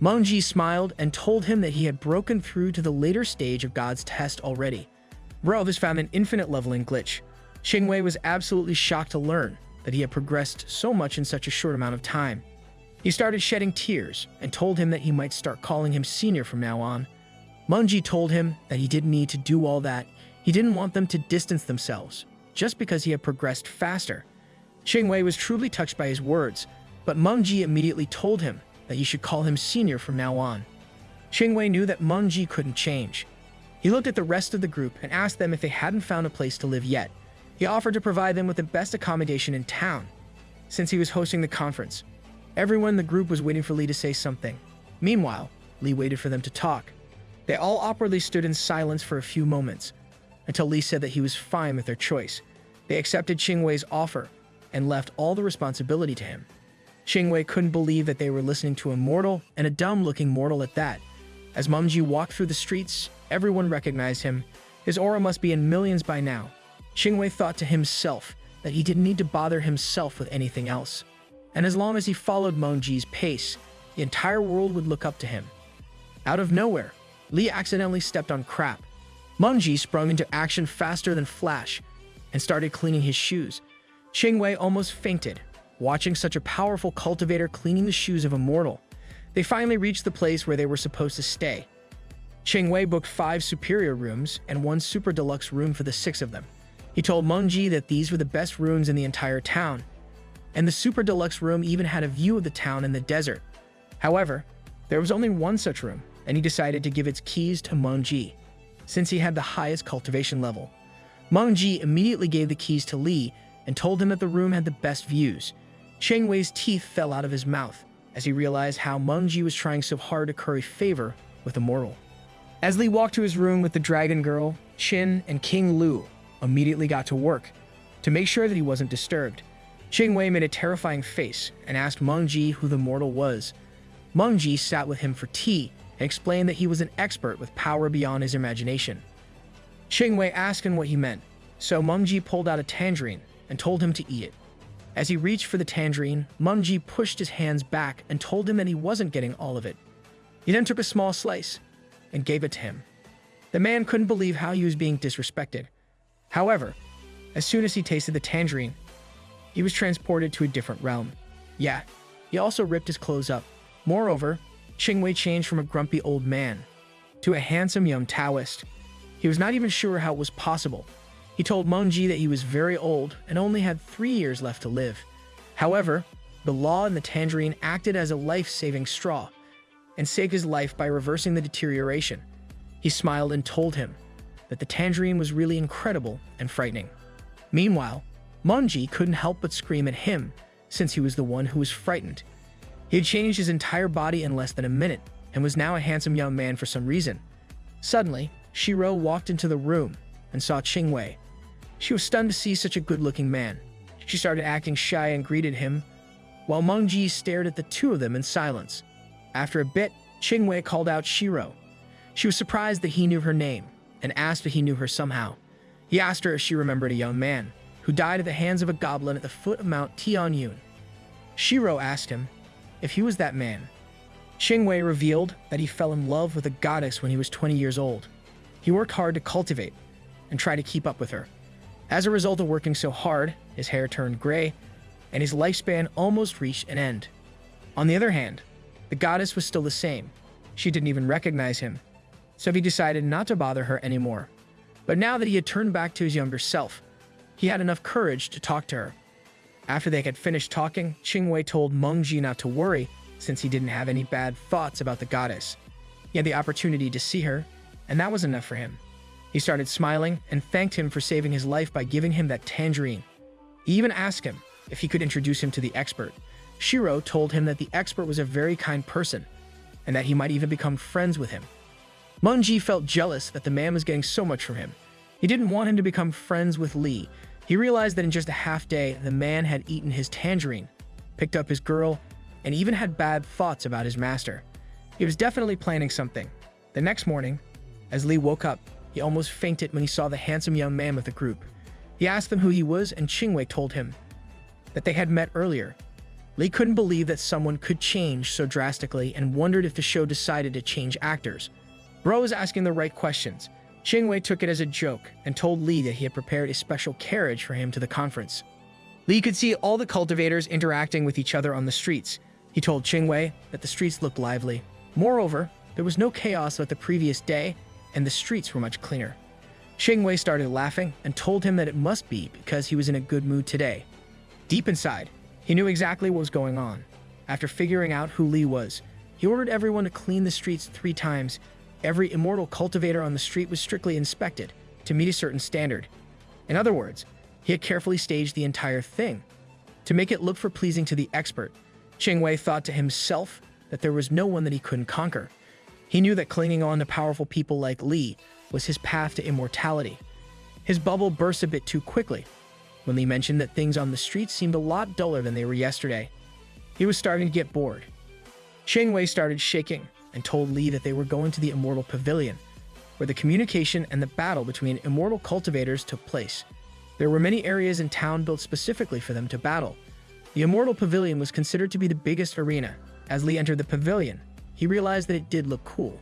Mengji smiled and told him that he had broken through to the later stage of God's test already. Bro has found an infinite leveling glitch. Qingwei was absolutely shocked to learn that he had progressed so much in such a short amount of time. He started shedding tears and told him that he might start calling him senior from now on. Mengji told him that he didn't need to do all that. He didn't want them to distance themselves, just because he had progressed faster. Qingwei was truly touched by his words, but Mengji immediately told him that he should call him senior from now on. Qingwei knew that Mengji couldn't change. He looked at the rest of the group and asked them if they hadn't found a place to live yet. He offered to provide them with the best accommodation in town, since he was hosting the conference. Everyone in the group was waiting for Lee to say something. Meanwhile, Lee waited for them to talk. They all awkwardly stood in silence for a few moments, until Lee said that he was fine with their choice. They accepted Qingwei's offer and left all the responsibility to him. Qingwei couldn't believe that they were listening to a mortal, and a dumb-looking mortal at that. As Mengji walked through the streets, everyone recognized him. His aura must be in millions by now. Qingwei thought to himself that he didn't need to bother himself with anything else. And as long as he followed Mengji's pace, the entire world would look up to him. Out of nowhere, Lee accidentally stepped on crap. Mengji sprung into action faster than Flash and started cleaning his shoes. Qingwei almost fainted, watching such a powerful cultivator cleaning the shoes of a mortal. They finally reached the place where they were supposed to stay. Qingwei booked 5 superior rooms and 1 super deluxe room for the 6 of them. He told Mengji that these were the best rooms in the entire town, and the super deluxe room even had a view of the town and the desert. However, there was only 1 such room, and he decided to give its keys to Mengji, since he had the highest cultivation level. Mengji immediately gave the keys to Lee and told him that the room had the best views. Qingwei's teeth fell out of his mouth as he realized how Mengji was trying so hard to curry favor with a mortal. As Lee walked to his room with the dragon girl, Qin and King Lu immediately got to work to make sure that he wasn't disturbed. Qingwei made a terrifying face and asked Mengji who the mortal was. Mengji sat with him for tea and explained that he was an expert with power beyond his imagination. Qingwei asked him what he meant, so Mengji pulled out a tangerine and told him to eat it. As he reached for the tangerine, Mengji pushed his hands back and told him that he wasn't getting all of it. He then took a small slice and gave it to him. The man couldn't believe how he was being disrespected. However, as soon as he tasted the tangerine, he was transported to a different realm. Yeah, he also ripped his clothes up. Moreover, Qingwei changed from a grumpy old man to a handsome young Taoist. He was not even sure how it was possible. He told Mengji that he was very old and only had 3 years left to live. However, the law in the tangerine acted as a life-saving straw and saved his life by reversing the deterioration. He smiled and told him that the tangerine was really incredible and frightening. Meanwhile, Manji couldn't help but scream at him since he was the one who was frightened. He had changed his entire body in less than a minute and was now a handsome young man for some reason. Suddenly, Shiro walked into the room and saw Qingwei. She was stunned to see such a good-looking man. She started acting shy and greeted him, while Manji stared at the two of them in silence. After a bit, Qingwei called out Shiro. She was surprised that he knew her name and asked if he knew her somehow. He asked her if she remembered a young man who died at the hands of a goblin at the foot of Mount Tianyun. Shiro asked him if he was that man. Qingwei revealed that he fell in love with a goddess when he was 20 years old. He worked hard to cultivate and try to keep up with her. As a result of working so hard, his hair turned gray, and his lifespan almost reached an end. On the other hand, the goddess was still the same. She didn't even recognize him, so he decided not to bother her anymore. But now that he had turned back to his younger self, he had enough courage to talk to her. After they had finished talking, Qingwei told Manji not to worry since he didn't have any bad thoughts about the goddess. He had the opportunity to see her, and that was enough for him. He started smiling and thanked him for saving his life by giving him that tangerine. He even asked him if he could introduce him to the expert. Shiro told him that the expert was a very kind person and that he might even become friends with him. Manji felt jealous that the man was getting so much from him. He didn't want him to become friends with Lee. He realized that in just a half day, the man had eaten his tangerine, picked up his girl, and even had bad thoughts about his master. He was definitely planning something. The next morning, as Lee woke up, he almost fainted when he saw the handsome young man with the group. He asked them who he was, and Qingwei told him that they had met earlier. Lee couldn't believe that someone could change so drastically and wondered if the show decided to change actors. Bro was asking the right questions. Qingwei took it as a joke and told Lee that he had prepared a special carriage for him to the conference. Lee could see all the cultivators interacting with each other on the streets. He told Qingwei that the streets looked lively. Moreover, there was no chaos like the previous day, and the streets were much cleaner. Qingwei started laughing and told him that it must be because he was in a good mood today. Deep inside, he knew exactly what was going on. After figuring out who Lee was, he ordered everyone to clean the streets 3 times. Every immortal cultivator on the street was strictly inspected to meet a certain standard. In other words, he had carefully staged the entire thing to make it look for pleasing to the expert. Qingwei thought to himself that there was no one that he couldn't conquer. He knew that clinging on to powerful people like Lee was his path to immortality. His bubble burst a bit too quickly when Lee mentioned that things on the streets seemed a lot duller than they were yesterday. He was starting to get bored. Qingwei started shaking and told Lee that they were going to the Immortal Pavilion, where the communication and the battle between immortal cultivators took place. There were many areas in town built specifically for them to battle. The Immortal Pavilion was considered to be the biggest arena. As Lee entered the pavilion, he realized that it did look cool.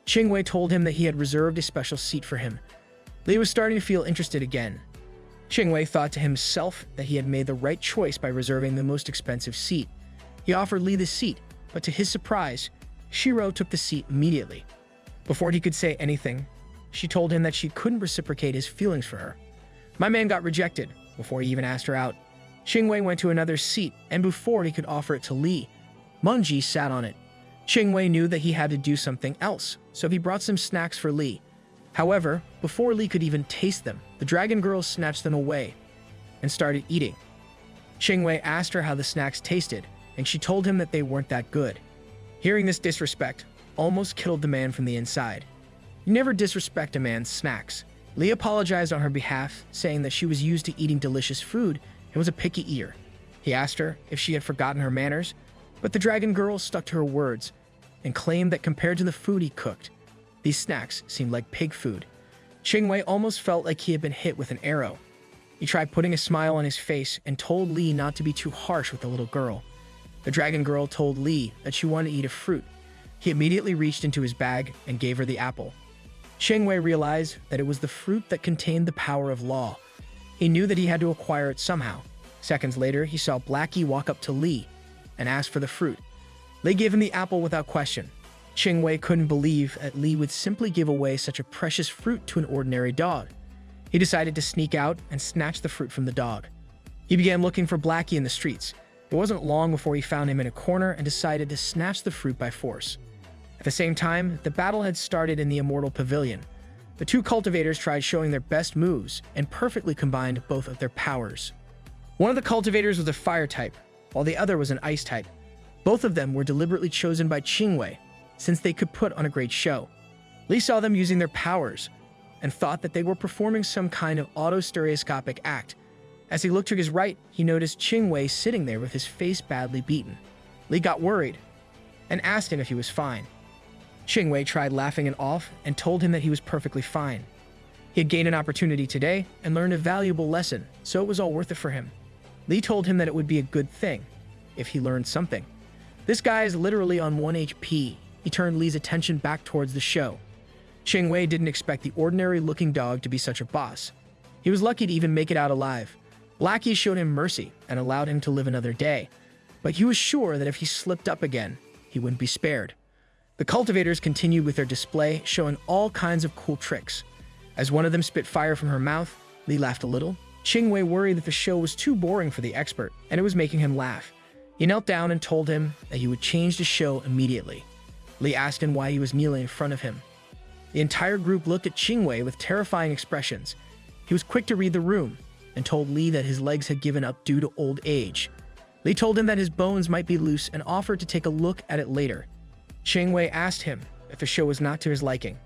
Qingwei told him that he had reserved a special seat for him. Lee was starting to feel interested again. Qingwei thought to himself that he had made the right choice by reserving the most expensive seat. He offered Lee the seat, but to his surprise, Shiro took the seat immediately. Before he could say anything, she told him that she couldn't reciprocate his feelings for her. My man got rejected before he even asked her out. Qingwei went to another seat, and before he could offer it to Lee, Manji sat on it. Qingwei knew that he had to do something else, so he brought some snacks for Lee. However, before Lee could even taste them, the dragon girl snatched them away and started eating. Qingwei asked her how the snacks tasted, and she told him that they weren't that good. Hearing this disrespect almost killed the man from the inside. You never disrespect a man's snacks. Lee apologized on her behalf, saying that she was used to eating delicious food and was a picky eater. He asked her if she had forgotten her manners, but the dragon girl stuck to her words and claimed that compared to the food he cooked, these snacks seemed like pig food. Qingwei almost felt like he had been hit with an arrow. He tried putting a smile on his face and told Lee not to be too harsh with the little girl. The dragon girl told Lee that she wanted to eat a fruit. He immediately reached into his bag and gave her the apple. Qingwei realized that it was the fruit that contained the power of law. He knew that he had to acquire it somehow. Seconds later, he saw Blackie walk up to Lee and ask for the fruit. Lee gave him the apple without question. Qingwei couldn't believe that Lee would simply give away such a precious fruit to an ordinary dog. He decided to sneak out and snatch the fruit from the dog. He began looking for Blackie in the streets. It wasn't long before he found him in a corner and decided to snatch the fruit by force. At the same time, the battle had started in the Immortal Pavilion. The two cultivators tried showing their best moves and perfectly combined both of their powers. One of the cultivators was a fire type, while the other was an ice type. Both of them were deliberately chosen by Qingwei, since they could put on a great show. Li saw them using their powers and thought that they were performing some kind of auto-stereoscopic act. As he looked to his right, he noticed Qingwei sitting there with his face badly beaten. Li got worried and asked him if he was fine. Qingwei tried laughing it off and told him that he was perfectly fine. He had gained an opportunity today and learned a valuable lesson, so it was all worth it for him. Li told him that it would be a good thing if he learned something. This guy is literally on 1 HP. He turned Li's attention back towards the show. Qingwei didn't expect the ordinary-looking dog to be such a boss. He was lucky to even make it out alive. Blackie showed him mercy and allowed him to live another day, but he was sure that if he slipped up again, he wouldn't be spared. The cultivators continued with their display, showing all kinds of cool tricks. As one of them spit fire from her mouth, Li laughed a little. Qingwei worried that the show was too boring for the expert, and it was making him laugh. He knelt down and told him that he would change the show immediately. Li asked him why he was kneeling in front of him. The entire group looked at Qingwei with terrifying expressions. He was quick to read the room and told Li that his legs had given up due to old age. Li told him that his bones might be loose and offered to take a look at it later. Qingwei asked him if the show was not to his liking.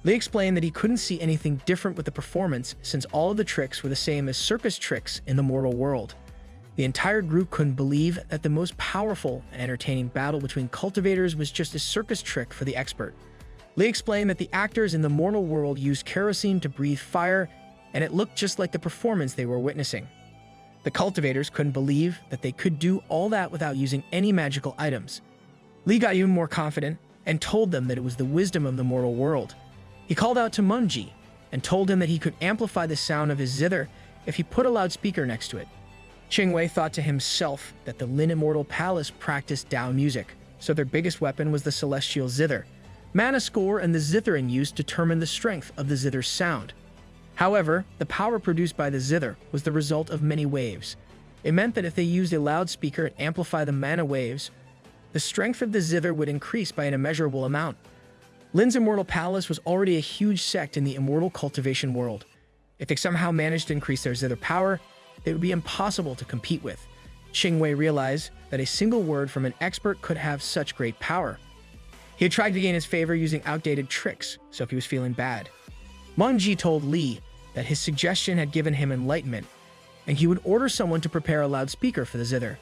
Li explained that he couldn't see anything different with the performance since all of the tricks were the same as circus tricks in the mortal world. The entire group couldn't believe that the most powerful and entertaining battle between cultivators was just a circus trick for the expert. Li explained that the actors in the mortal world used kerosene to breathe fire, and it looked just like the performance they were witnessing. The cultivators couldn't believe that they could do all that without using any magical items. Li got even more confident and told them that it was the wisdom of the mortal world. He called out to Munji and told him that he could amplify the sound of his zither if he put a loudspeaker next to it. Qingwei thought to himself that the Lin Immortal Palace practiced Dao music, so their biggest weapon was the celestial zither. Mana score and the zither in use determined the strength of the zither's sound. However, the power produced by the zither was the result of many waves. It meant that if they used a loudspeaker to amplify the mana waves, the strength of the zither would increase by an immeasurable amount. Lin's Immortal Palace was already a huge sect in the immortal cultivation world. If they somehow managed to increase their zither power, they would be impossible to compete with. Qingwei realized that a single word from an expert could have such great power. He had tried to gain his favor using outdated tricks, so if he was feeling bad. Munji told Li that his suggestion had given him enlightenment, and he would order someone to prepare a loudspeaker for the zither.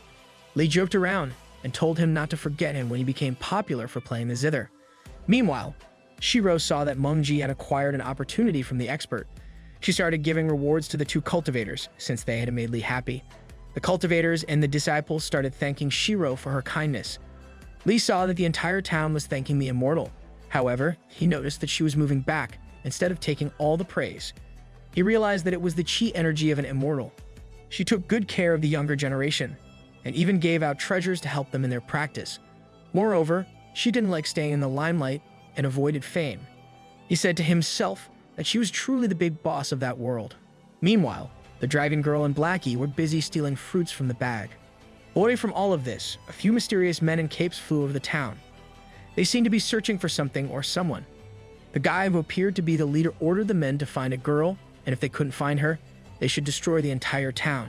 Li joked around and told him not to forget him when he became popular for playing the zither. Meanwhile, Shiro saw that Munji had acquired an opportunity from the expert. She started giving rewards to the two cultivators, since they had made Li happy. The cultivators and the disciples started thanking Shiro for her kindness. Li saw that the entire town was thanking the immortal. However, he noticed that she was moving back instead of taking all the praise. He realized that it was the chi energy of an immortal. She took good care of the younger generation, and even gave out treasures to help them in their practice. Moreover, she didn't like staying in the limelight and avoided fame. He said to himself that she was truly the big boss of that world. Meanwhile, the dragon girl and Blackie were busy stealing fruits from the bag. Away from all of this, a few mysterious men in capes flew over the town. They seemed to be searching for something or someone. The guy who appeared to be the leader ordered the men to find a girl, and if they couldn't find her, they should destroy the entire town.